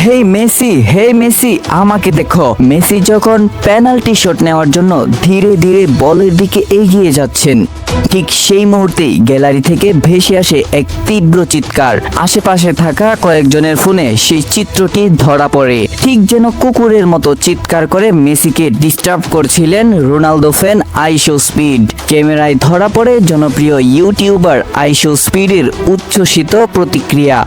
হে Messi আমাকে দেখো। Messi যখন পেনাল্টি শট নেওয়ার জন্য ধীরে ধীরে বলের দিকে এগিয়ে যাচ্ছেন, ঠিক সেই মুহূর্তেই গ্যালারি থেকে ভেসে আসে এক তীব্র চিৎকার। আশেপাশে থাকা কয়েকজনের ফোনে সেই চিত্রটি ধরা পড়ে। ঠিক যেন কুকুরের মতো চিৎকার করে মেসিকে ডিস্টার্ব করছিলেন রোনালদো ফ্যান আইশো স্পিড। ক্যামেরায় ধরা পড়ে জনপ্রিয় ইউটিউবার আইশো স্পিডের উচ্ছ্বসিত প্রতিক্রিয়া।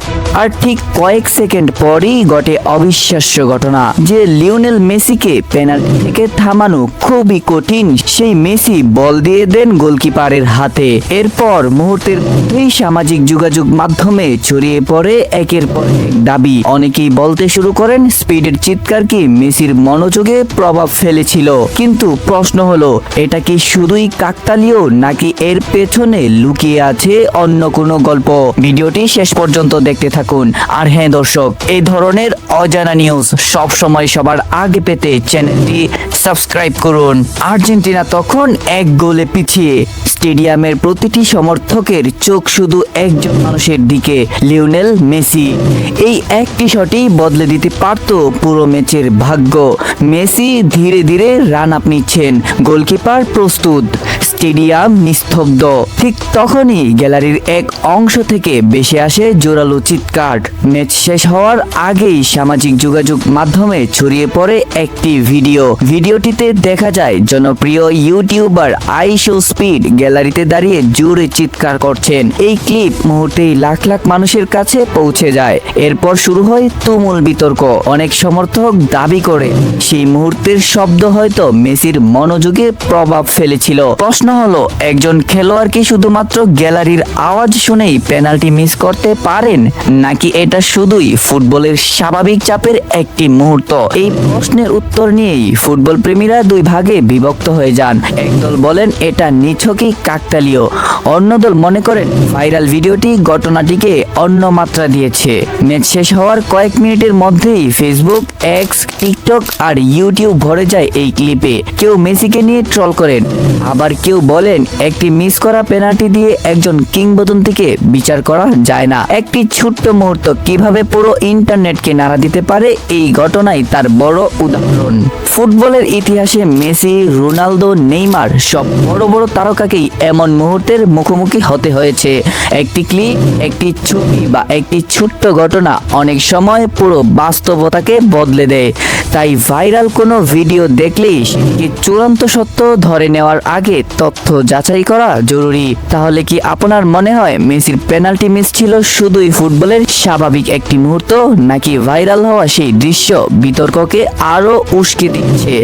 আর ঠিক কয়েক সেকেন্ড পরই ঘটে অবিশ্বাস্য ঘটনা, যে লিওনেল মেসিকে পেনাল্টি থেকে থামানো খুবই কঠিন সেই মেসি বল দিয়ে দেন গোলকিপারের হাতে। এরপর মুহূর্তের মধ্যেই সামাজিক যোগাযোগ মাধ্যমে ছড়িয়ে পড়ে একের পর এক দাবি। অনেকেই বলতে শুরু করেন স্পিডের চিৎকার কি মেসির মনোযোগে প্রভাব ফেলেছিল। কিন্তু প্রশ্ন হলো, এটা কি শুধুই কাকতালীয় নাকি এর পেছনে লুকিয়ে আছে অন্য কোনো গল্প? ভিডিওটি শেষ পর্যন্ত দেখতে থাকুন। আর হ্যাঁ দর্শক, এই ধরনের অজানা নিউজ সব সময় সবার আগে পেতে চ্যানেলটি সাবস্ক্রাইব করুন। আর্জেন্টিনা তখন এক গোলে পিছিয়ে। স্টেডিয়ামের প্রতিটি সমর্থকের চোখ শুধু একজন মানুষের দিকে, লিওনেল মেসি। এই একটি শটই বদলে দিতে পারত পুরো ম্যাচের ভাগ্য। মেসি ধীরে ধীরে রান আপ নিচ্ছেন, গোলকিপার প্রস্তুত, স্টেডিয়াম নিস্তব্ধ। ঠিক তখনই গ্যালারির এক অংশ থেকে ভেসে আসে জোরালো চিৎকার। ম্যাচ শেষ হওয়ার আগেই সামাজিক যোগাযোগ মাধ্যমে ছড়িয়ে পড়ে একটি ভিডিওটিতে দেখা যায় জনপ্রিয় ইউটিউবার আইশো স্পিড গ্যালারিতে দাঁড়িয়ে জোরে চিৎকার করছেন। এই ক্লিপ মুহূর্তেই লাখ লাখ মানুষের কাছে পৌঁছে যায়। এরপর শুরু হয় তুমুল বিতর্ক। অনেক সমর্থক দাবি করে সেই মুহূর্তের শব্দ হয়তো মেসির মনোযোগে প্রভাব ফেলেছিল। প্রশ্ন হলো, একজন খেলোয়াড় কি শুধুমাত্র গ্যালারির আওয়াজ শুনেই পেনাল্টি মিস করতে পারেন, নাকি এটা শুধুই ফুটবলের স্বাভাবিক চাপের একটি মুহূর্ত? এই প্রশ্নের উত্তর নিয়েই ফুটবল প্রেমীরা দুই ভাগে বিভক্ত হয়ে যান। একদল বলেন এটা নিছকই কাকতালীয়, অন্য দল মনে করেন ভাইরাল ভিডিওটি ঘটনাটিকে অন্য মাত্রা দিয়েছে। ম্যাচ শেষ হওয়ার কয়েক মিনিটের মধ্যেই ফেসবুক, এক্স, টিকটক আর ইউটিউব ভরে যায় এই ক্লিপে। কেউ মেসিকে নিয়ে ট্রল করেন, আবার কেউ বলেন একটি মিস করা পেনাল্টি দিয়ে একজন কিংবদন্তিকে বিচার করা যায় না। একটি ছোট্ট মুহূর্ত কিভাবে পুরো ইন্টারনেটকে নাড়া দিতে পারে, এই ঘটনাই তার বড় উদাহরণ। ফুটবলের ইতিহাসে মেসি, রোনালদো, নেইমার সব বড় বড় তারকাকেই এমন মুহূর্তের মুখোমুখি হতে হয়েছে। একটি ক্লিপ, একটি ছবি বা একটি ছোট্ট ঘটনা অনেক সময় পুরো বাস্তবতাকে বদলে দেয়। তাই ভাইরাল কোনো ভিডিও দেখলেই সেটিকে চূড়ান্ত সত্য ধরে নেওয়ার আগে তথ্য যাচাই করা জরুরি। তাহলে কি আপনার মনে হয় মেসির পেনাল্টি মিস ছিল শুধুই ফুটবলের স্বাভাবিক একটি মুহূর্ত, নাকি ভাইরাল হওয়া সেই দৃশ্য বিতর্ককে আরো উস্কে দিচ্ছে?